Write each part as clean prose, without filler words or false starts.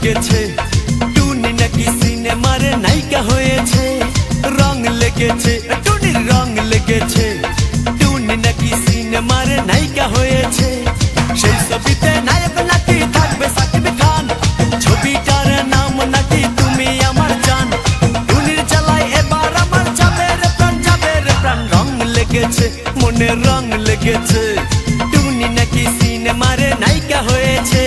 লেগেছে, টুনি নাকি সিনেমার নায়িকা হয়েছে। রং লেগেছে, টুনির রং লেগেছে, টুনি নাকি সিনেমার নায়িকা হয়েছে। সেই ছবিতে নায়ক নাকি থাকবে সাকিব খান, ছবিটার নাম নাকি তুমি আমার জান। টুনির জ্বালায় এবার আমার যাবে রে প্রাণ, রং লেগেছে, মনে রং লেগেছে, টুনি নাকি সিনেমার নায়িকা হয়েছে।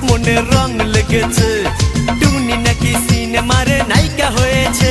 মনে রং লেগেছে, টুনি নাকি সিনেমার নায়িকা হয়েছে।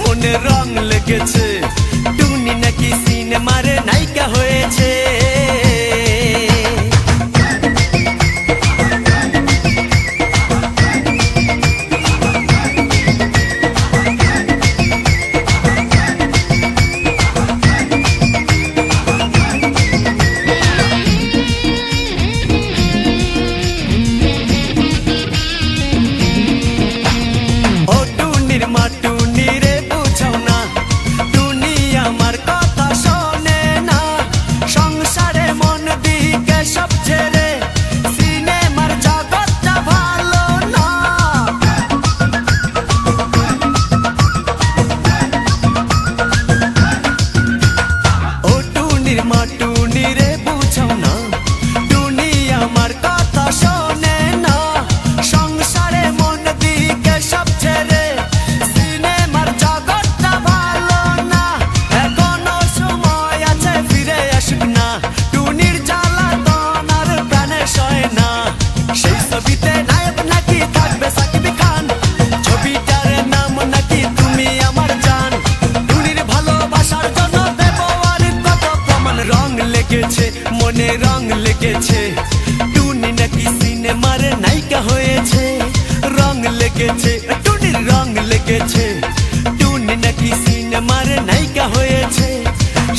মনে রং লেগেছে, টুনি নাকি সিনেমার নায়িকা হয়েছে। মনে রং লেগেছে, টুনি নাকি সিনেমার নায়িকা হয়েছে। রং লেগেছে, টুনির রং লেগেছে, টুনি নাকি সিনেমার নায়িকা হয়েছে।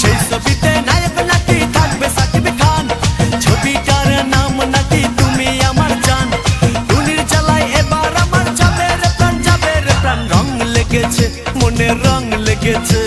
সেই ছবিতে নায়ক নাকি থাকবে সাকিব খান, ছবিটার নাম নাকি তুমি আমার জান। টুনির জ্বালায় এবার আমার যাবে রে প্রাণ, রং লেগেছে, মনে রং লেগেছে।